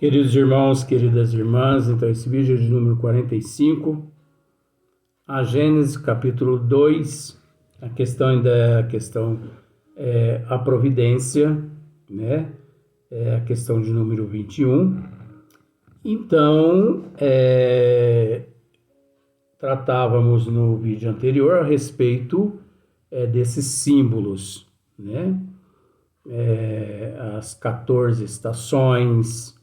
Queridos irmãos, queridas irmãs, então esse vídeo é de número 45, a Gênesis capítulo 2, a questão ainda é a providência, né? É a questão de número 21. Então, tratávamos no vídeo anterior a respeito desses símbolos, né? As 14 estações.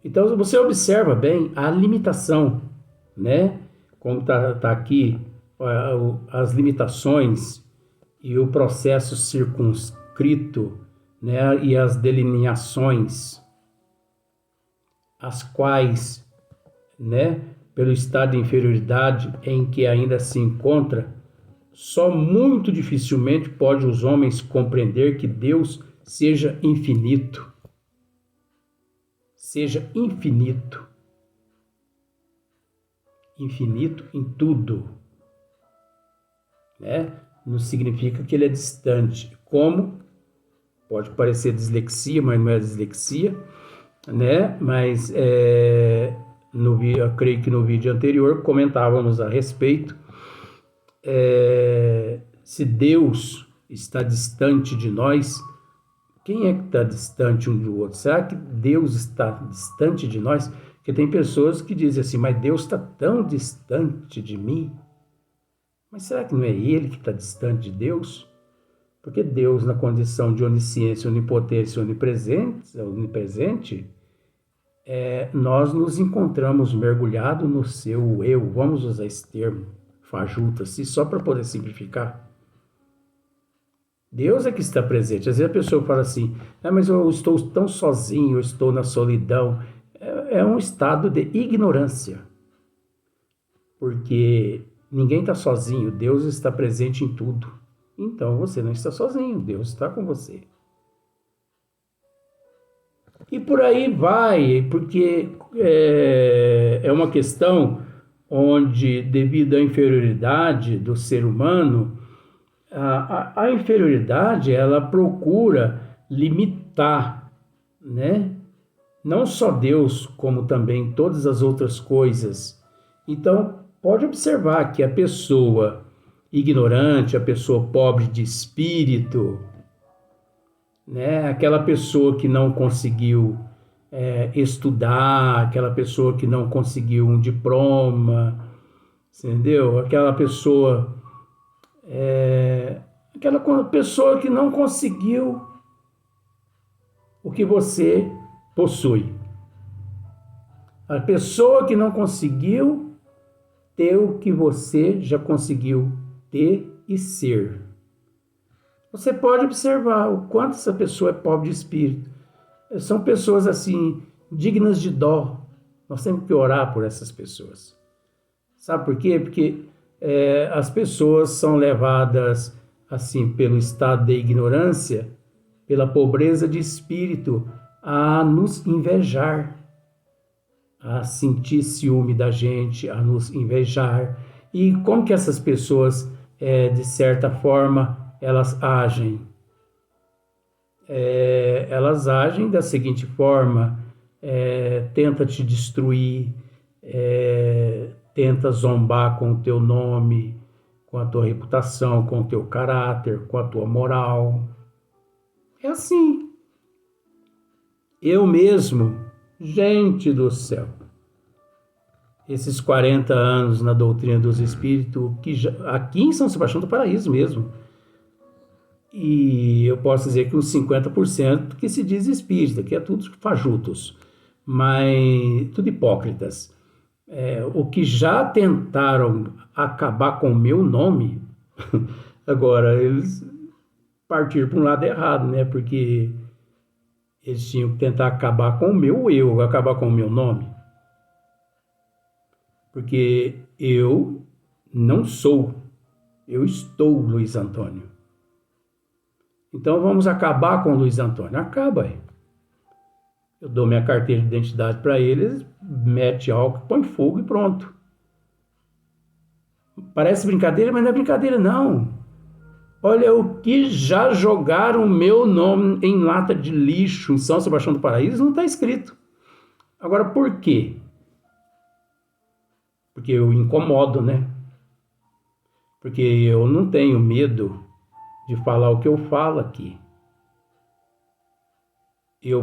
Então você observa bem a limitação, né? Como tá aqui as limitações e o processo circunscrito, né? E as delineações, as quais, né? Pelo estado de inferioridade em que ainda se encontra, só muito dificilmente pode os homens compreender que Deus seja infinito. Seja infinito. Infinito em tudo. Né? Não significa que ele é distante. Como? Pode parecer dislexia, mas não é dislexia. Né? Mas eu creio que no vídeo anterior comentávamos a respeito. Se Deus está distante de nós, quem é que está distante um do outro? Será que Deus está distante de nós? Porque tem pessoas que dizem assim, mas Deus está tão distante de mim. Mas será que não é Ele que está distante de Deus? Porque Deus, na condição de onisciência, onipotência, onipresente, nós nos encontramos mergulhados no seu eu. Vamos usar esse termo, fajuto, assim, só para poder simplificar. Deus é que está presente. Às vezes a pessoa fala assim, mas eu estou tão sozinho, eu estou na solidão. É um estado de ignorância. Porque ninguém está sozinho, Deus está presente em tudo. Então você não está sozinho, Deus está com você. E por aí vai, porque é uma questão onde, devido à inferioridade do ser humano, a inferioridade, ela procura limitar, né? Não só Deus, como também todas as outras coisas. Então, pode observar que a pessoa ignorante, a pessoa pobre de espírito, né? Aquela pessoa que não conseguiu estudar, aquela pessoa que não conseguiu um diploma, entendeu? Aquela pessoa que não conseguiu o que você possui. A pessoa que não conseguiu ter o que você já conseguiu ter e ser. Você pode observar o quanto essa pessoa é pobre de espírito. São pessoas assim, dignas de dó. Nós temos que orar por essas pessoas. Sabe por quê? Porque as pessoas são levadas assim pelo estado de ignorância, pela pobreza de espírito, a nos invejar, a sentir ciúme da gente, a nos invejar. E como que essas pessoas, de certa forma, elas agem? Elas agem da seguinte forma: tenta te destruir, tenta zombar com o teu nome, com a tua reputação, com o teu caráter, com a tua moral. É assim. Eu mesmo, gente do céu, esses 40 anos na doutrina dos espíritos, aqui em São Sebastião do Paraíso mesmo, e eu posso dizer que uns 50% que se diz espírita, que é tudo fajutos, mas tudo hipócritas. O que já tentaram acabar com o meu nome, agora eles partiram para um lado errado, né? Porque eles tinham que tentar acabar com o meu eu, acabar com o meu nome. Porque eu não sou, eu estou Luiz Antônio. Então vamos acabar com o Luiz Antônio. Acaba aí. Eu dou minha carteira de identidade para eles, mete álcool, põe fogo e pronto. Parece brincadeira, mas não é brincadeira não. Olha o que já jogaram meu nome em lata de lixo em São Sebastião do Paraíso, não está escrito. Agora, por quê? Porque eu incomodo, né? Porque eu não tenho medo de falar o que eu falo aqui.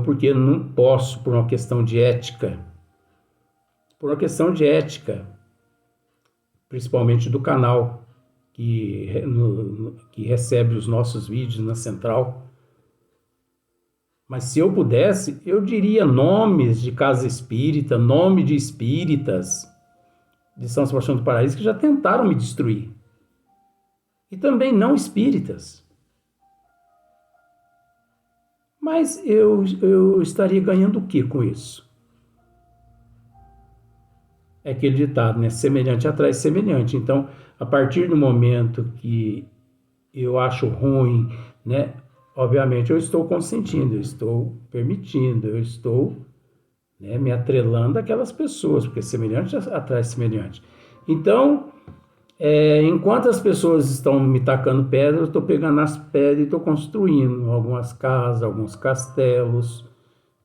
Porque não posso, por uma questão de ética. Por uma questão de ética, principalmente do canal que recebe os nossos vídeos na central. Mas se eu pudesse, eu diria nomes de casa espírita, nome de espíritas de São Sebastião do Paraíso que já tentaram me destruir. E também não espíritas. Mas eu estaria ganhando o que com isso? É aquele ditado, né? Semelhante atrai semelhante. Então, a partir do momento que eu acho ruim, né? Obviamente eu estou consentindo, eu estou permitindo, eu estou, né, me atrelando àquelas pessoas, porque semelhante atrai semelhante. Então, enquanto as pessoas estão me tacando pedra, eu estou pegando as pedras e estou construindo algumas casas, alguns castelos,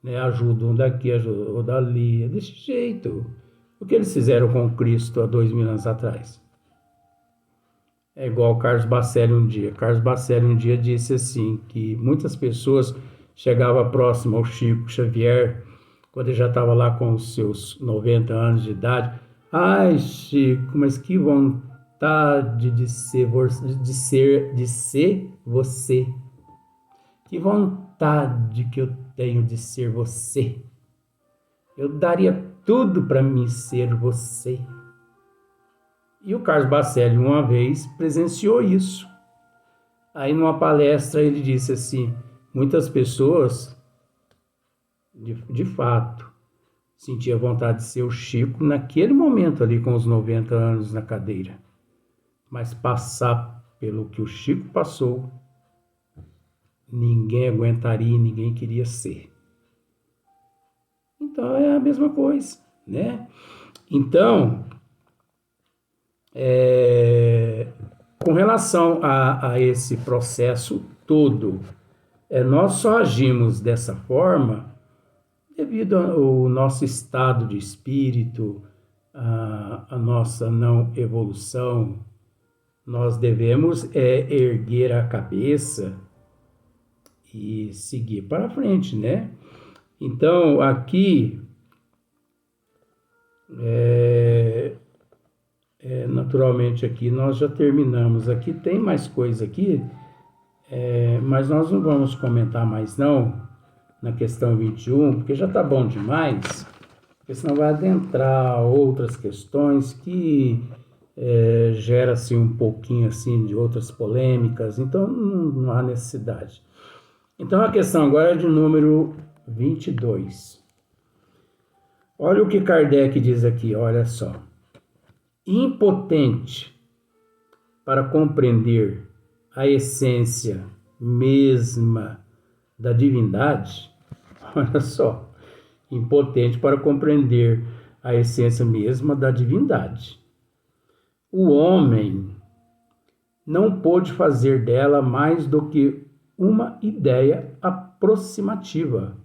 né, ajudo um daqui, ajudo dali, é desse jeito. O que eles fizeram com Cristo há 2000 anos atrás? É igual Carlos Bacelli um dia. Carlos Bacelli um dia disse assim, que muitas pessoas chegavam próximo ao Chico Xavier, quando ele já estava lá com os seus 90 anos de idade. Ai, Chico, mas que vontade de ser você. Que vontade que eu tenho de ser você. Eu daria tudo para mim ser você. E o Carlos Bacelli, uma vez, presenciou isso. Aí, numa palestra, ele disse assim, muitas pessoas, de fato, sentiam vontade de ser o Chico naquele momento ali, com os 90 anos na cadeira. Mas passar pelo que o Chico passou, ninguém aguentaria, ninguém queria ser. Então, é a mesma coisa, né? Então, com relação a esse processo todo, nós só agimos dessa forma devido ao nosso estado de espírito, a nossa não evolução. Nós devemos erguer a cabeça e seguir para frente, né? Então, aqui, naturalmente aqui nós já terminamos. Aqui tem mais coisa aqui, mas nós não vamos comentar mais não, na questão 21, porque já está bom demais, porque senão vai adentrar outras questões que gera-se um pouquinho assim de outras polêmicas, então não há necessidade. Então a questão agora é de número 22. Olha o que Kardec diz aqui, olha só. Impotente para compreender a essência mesma da divindade, olha só, impotente para compreender a essência mesma da divindade. O homem não pôde fazer dela mais do que uma ideia aproximativa.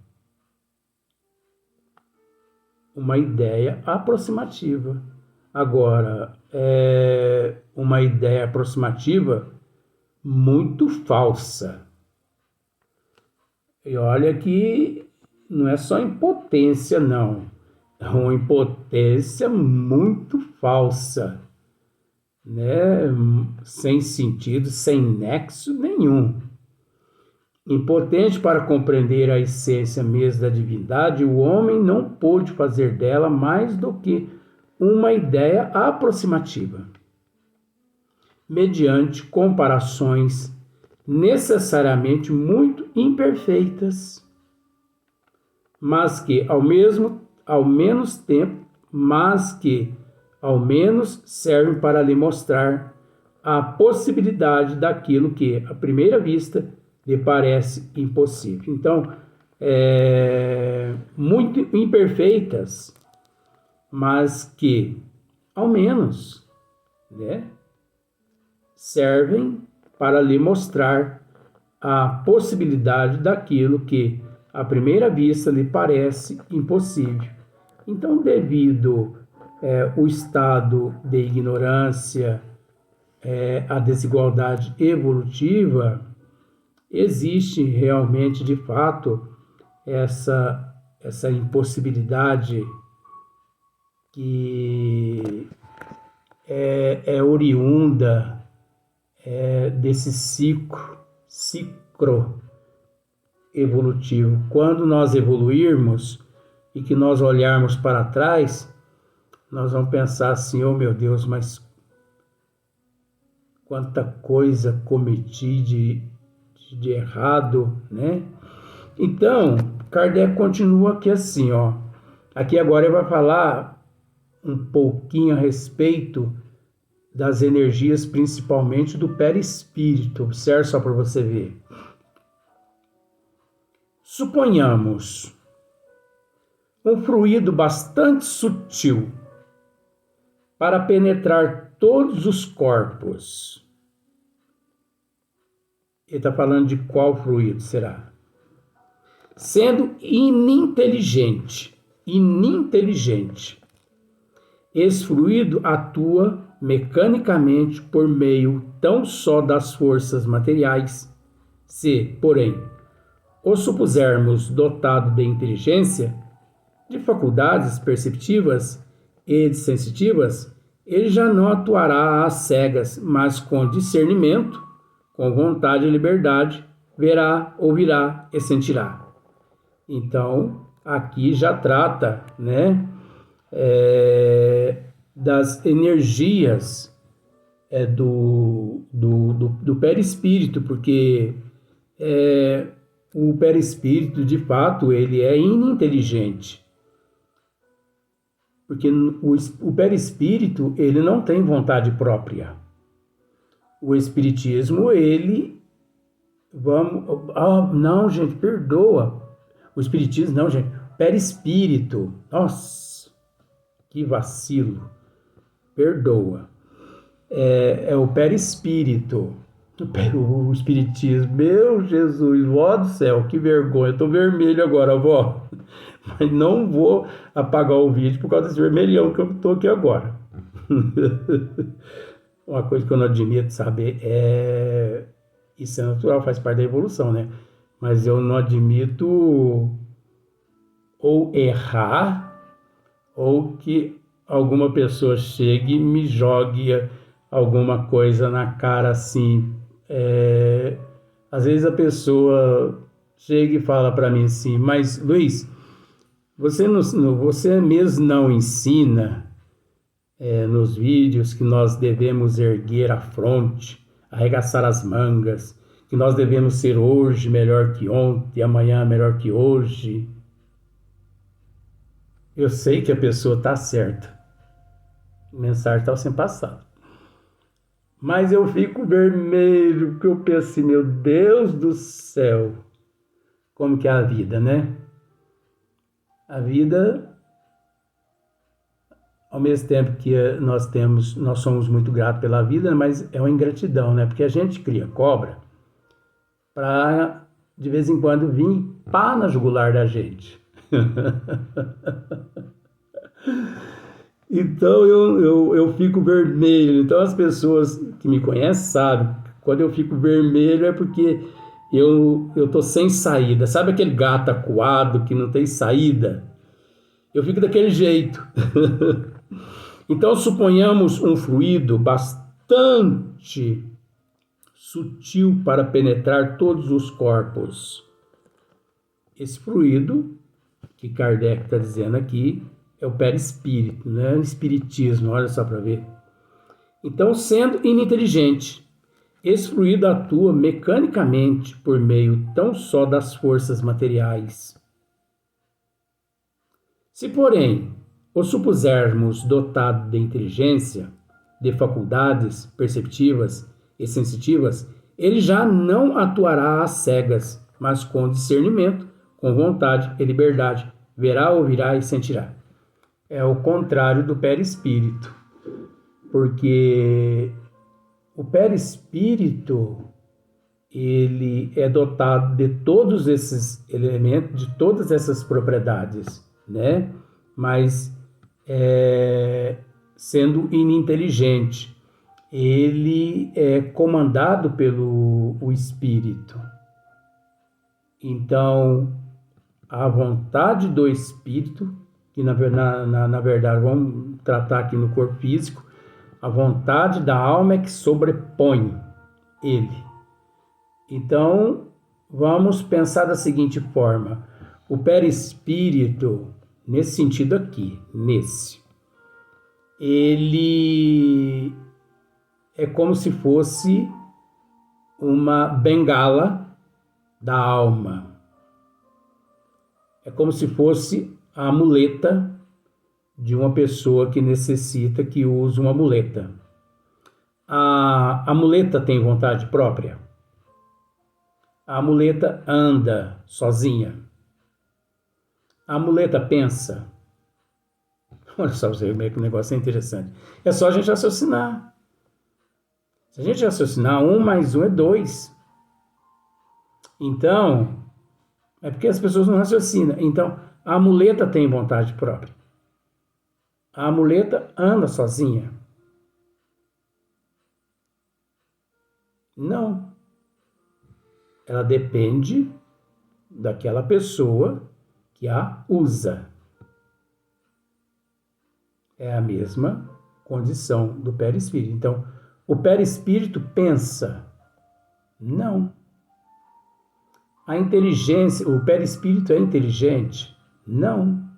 Uma ideia aproximativa. Agora, uma ideia aproximativa muito falsa. E olha que não é só impotência, não. É uma impotência muito falsa, né? Sem sentido, sem nexo nenhum. Impotente para compreender a essência mesma da divindade, o homem não pôde fazer dela mais do que uma ideia aproximativa, mediante comparações necessariamente muito imperfeitas, mas que ao menos servem para lhe mostrar a possibilidade daquilo que, à primeira vista, lhe parece impossível. Então, muito imperfeitas, mas que, ao menos, né, servem para lhe mostrar a possibilidade daquilo que, à primeira vista, lhe parece impossível. Então, devido ao estado de ignorância, a desigualdade evolutiva, existe realmente, de fato, essa impossibilidade que é oriunda desse ciclo evolutivo. Quando nós evoluirmos e que nós olharmos para trás, nós vamos pensar assim: oh meu Deus, mas quanta coisa cometi de errado, né? Então, Kardec continua aqui assim, ó. Aqui agora ele vai falar um pouquinho a respeito das energias, principalmente do perispírito. Observe só para você ver. Suponhamos um fluido bastante sutil para penetrar todos os corpos. Ele está falando de qual fluido será? Sendo ininteligente. Esse fluido atua mecanicamente por meio tão só das forças materiais. Se, porém, o supusermos dotado de inteligência, de faculdades perceptivas e de sensitivas, ele já não atuará às cegas, mas com discernimento, com vontade e liberdade, verá, ouvirá e sentirá. Então, aqui já trata, né, das energias do perispírito, porque o perispírito, de fato, ele é ininteligente. Porque o perispírito, ele não tem vontade própria. O espiritismo, ele... não, gente, perdoa. O espiritismo, não, gente. Perispírito. Nossa, que vacilo. Perdoa. É o perispírito. O espiritismo. Meu Jesus, vó do céu, que vergonha. Eu tô vermelho agora, vó. Mas não vou apagar o vídeo por causa desse vermelhão que eu tô aqui agora. Uma coisa que eu não admito, sabe, isso é natural, faz parte da evolução, né? Mas eu não admito ou errar ou que alguma pessoa chegue e me jogue alguma coisa na cara assim. Às vezes a pessoa chega e fala para mim assim: mas Luiz, você mesmo não ensina nos vídeos que nós devemos erguer a fronte, arregaçar as mangas, que nós devemos ser hoje melhor que ontem, amanhã melhor que hoje. Eu sei que a pessoa está certa. A mensagem está sendo passada. Mas eu fico vermelho, porque eu penso assim: meu Deus do céu, como que é a vida, né? A vida, ao mesmo tempo que nós somos muito gratos pela vida, mas é uma ingratidão, né? Porque a gente cria cobra para, de vez em quando, vir pá na jugular da gente. Então eu fico vermelho. Então as pessoas que me conhecem sabem, quando eu fico vermelho é porque eu tô sem saída. Sabe aquele gato acuado que não tem saída? Eu fico daquele jeito. Então suponhamos um fluido bastante sutil para penetrar todos os corpos. Esse fluido que Kardec está dizendo aqui é o perispírito, né? O espiritismo, olha só para ver. Então, sendo ininteligente, esse fluido atua mecanicamente por meio tão só das forças materiais. Se, porém, o supusermos dotado de inteligência, de faculdades perceptivas e sensitivas, ele já não atuará às cegas, mas com discernimento, com vontade e liberdade, verá, ouvirá e sentirá. É o contrário do perispírito, porque o perispírito, ele é dotado de todos esses elementos, de todas essas propriedades, né? Mas sendo ininteligente, ele é comandado pelo o espírito. Então, a vontade do espírito, que na verdade vamos tratar aqui no corpo físico, a vontade da alma é que sobrepõe ele. Então, vamos pensar da seguinte forma: o perispírito, nesse sentido aqui, ele é como se fosse uma bengala da alma. É como se fosse a muleta de uma pessoa que necessita, que usa uma muleta. A muleta tem vontade própria? A muleta anda sozinha? A muleta pensa? Olha só você ver que o negócio é interessante. É só a gente raciocinar. Se a gente raciocinar, 1 mais 1 é 2. Então, é porque as pessoas não raciocinam. Então, a muleta tem vontade própria. A muleta anda sozinha? Não. Ela depende daquela pessoa que a usa. É a mesma condição do perispírito. Então, o perispírito pensa? Não. A inteligência, o perispírito é inteligente? Não.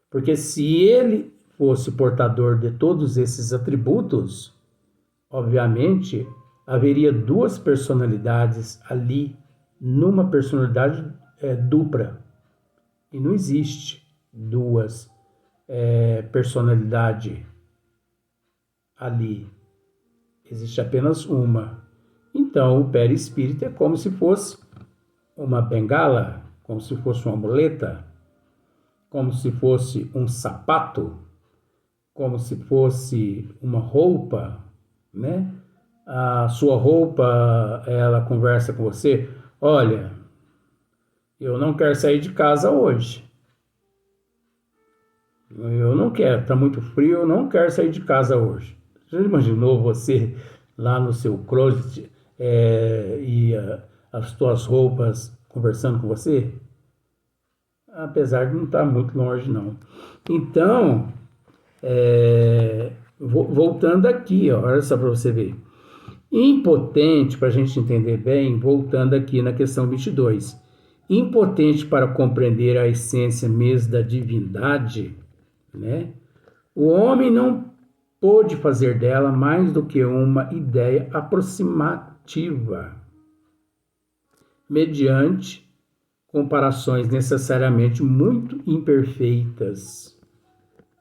Porque se ele fosse portador de todos esses atributos, obviamente haveria 2 personalidades ali, numa personalidade dupla. E não existe 2 personalidades ali. Existe apenas uma. Então, o perispírito é como se fosse uma bengala, como se fosse uma muleta, como se fosse um sapato, como se fosse uma roupa, né? A sua roupa, ela conversa com você: olha, eu não quero sair de casa hoje. Eu não quero, está muito frio, eu não quero sair de casa hoje. Você já imaginou você lá no seu closet e as suas roupas conversando com você? Apesar de não estar muito longe, não. Então, voltando aqui, ó, olha só para você ver. Impotente, para a gente entender bem, voltando aqui na questão 22. Impotente para compreender a essência mesmo da divindade, né? O homem não pôde fazer dela mais do que uma ideia aproximativa, mediante comparações necessariamente muito imperfeitas.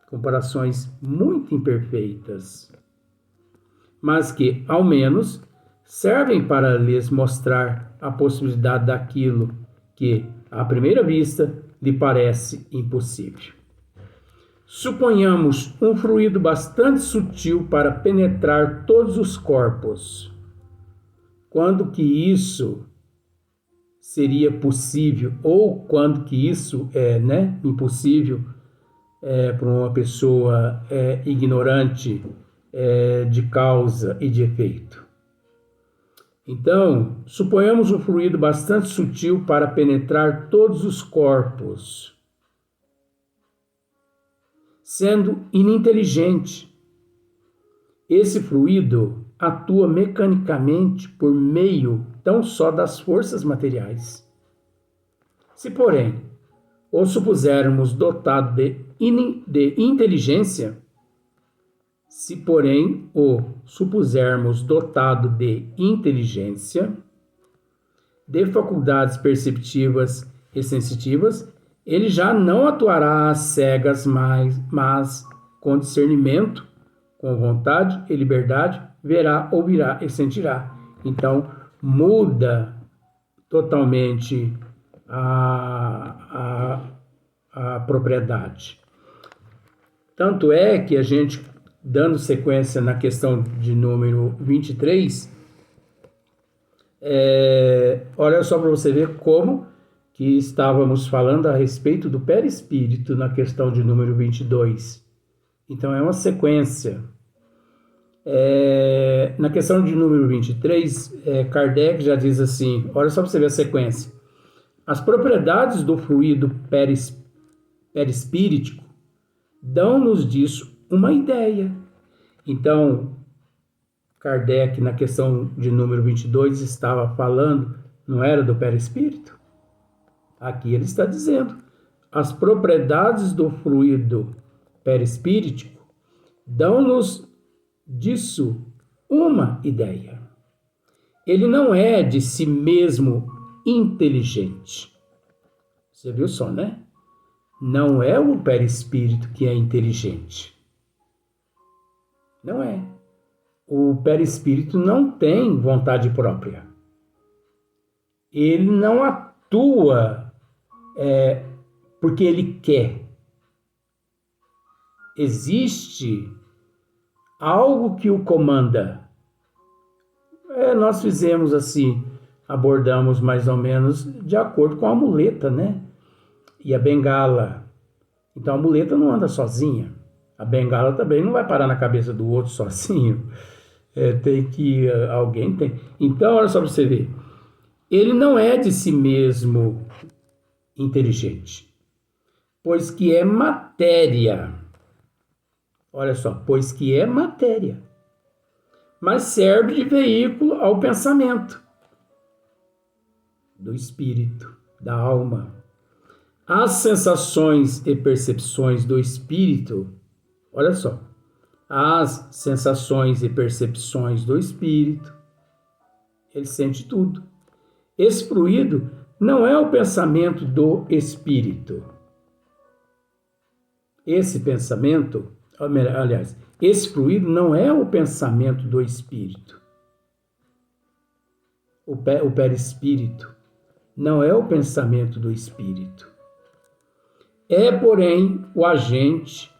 Comparações muito imperfeitas, mas que, ao menos, servem para lhes mostrar a possibilidade daquilo que, à primeira vista, lhe parece impossível. Suponhamos um fluido bastante sutil para penetrar todos os corpos. Quando que isso seria possível, ou quando que isso é impossível para uma pessoa ignorante de causa e de efeito? Então, suponhamos um fluido bastante sutil para penetrar todos os corpos, sendo ininteligente. Esse fluido atua mecanicamente por meio tão só das forças materiais. Se, porém, o supusermos dotado de inteligência, de faculdades perceptivas e sensitivas, ele já não atuará às cegas mas com discernimento, com vontade e liberdade, verá, ouvirá e sentirá. Então, muda totalmente a propriedade. Tanto é que a gente, dando sequência na questão de número 23, Olha só para você ver como que estávamos falando a respeito do perispírito na questão de número 22. Então, é uma sequência. Na questão de número 23, Kardec já diz assim, olha só para você ver a sequência. As propriedades do fluido perispíritico dão-nos disso uma ideia. Então, Kardec, na questão de número 22, estava falando, não era do perispírito? Aqui ele está dizendo, as propriedades do fluido perispíritico dão-nos disso uma ideia. Ele não é de si mesmo inteligente. Você viu só, né? Não é o perispírito que é inteligente. Não é. O perispírito não tem vontade própria. Ele não atua porque ele quer. Existe algo que o comanda. Nós fizemos assim, abordamos mais ou menos de acordo com a muleta, né? E a bengala. Então a muleta não anda sozinha. A bengala também não vai parar na cabeça do outro sozinho. Alguém tem. Então, olha só para você ver. Ele não é de si mesmo inteligente, pois que é matéria. Olha só, pois que é matéria, mas serve de veículo ao pensamento do espírito, da alma. As sensações e percepções do espírito, olha só, as sensações e percepções do espírito, ele sente tudo. Esse fluido não é o pensamento do espírito. Esse pensamento, aliás, esse fluido não é o pensamento do espírito. O perispírito não é o pensamento do espírito. É, porém, o agente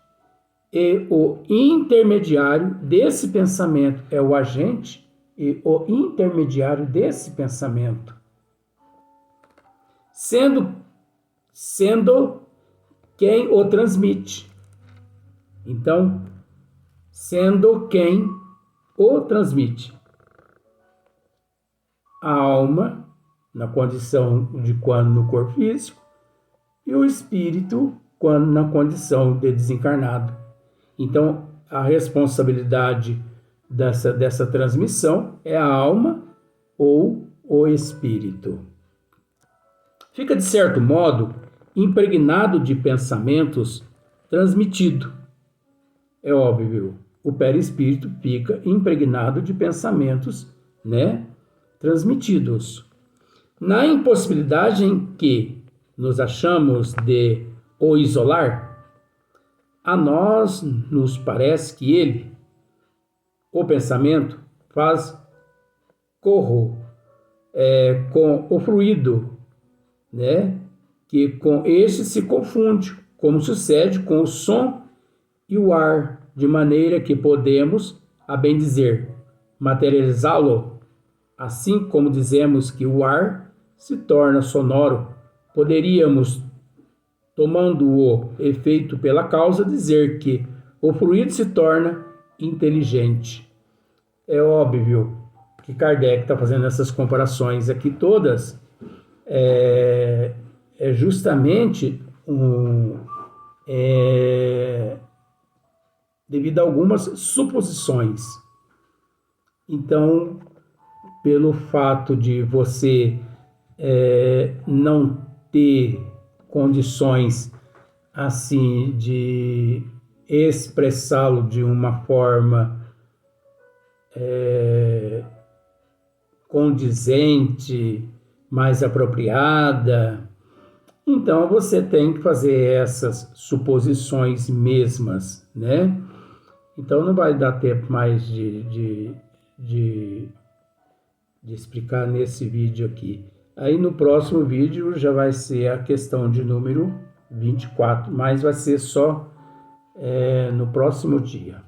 e o intermediário desse pensamento. É o agente e o intermediário desse pensamento. Sendo quem o transmite. Então, sendo quem o transmite. A alma, na condição de quando no corpo físico, e o espírito, quando na condição de desencarnado. Então, a responsabilidade dessa transmissão é a alma ou o espírito. Fica, de certo modo, impregnado de pensamentos transmitido. É óbvio, o perispírito fica impregnado de pensamentos, transmitidos. Na impossibilidade em que nos achamos de o isolar, a nós nos parece que ele, o pensamento, faz corro com o fluido, que com este se confunde, como sucede com o som e o ar, de maneira que podemos, a bem dizer, materializá-lo. Assim como dizemos que o ar se torna sonoro, poderíamos, tomando o efeito pela causa, dizer que o fluido se torna inteligente. É óbvio que Kardec está fazendo essas comparações aqui todas, justamente devido a algumas suposições. Então, pelo fato de você não ter condições assim de expressá-lo de uma forma condizente, mais apropriada, então você tem que fazer essas suposições mesmas, Então não vai dar tempo mais de explicar nesse vídeo aqui. Aí no próximo vídeo já vai ser a questão de número 24, mas vai ser só no próximo dia.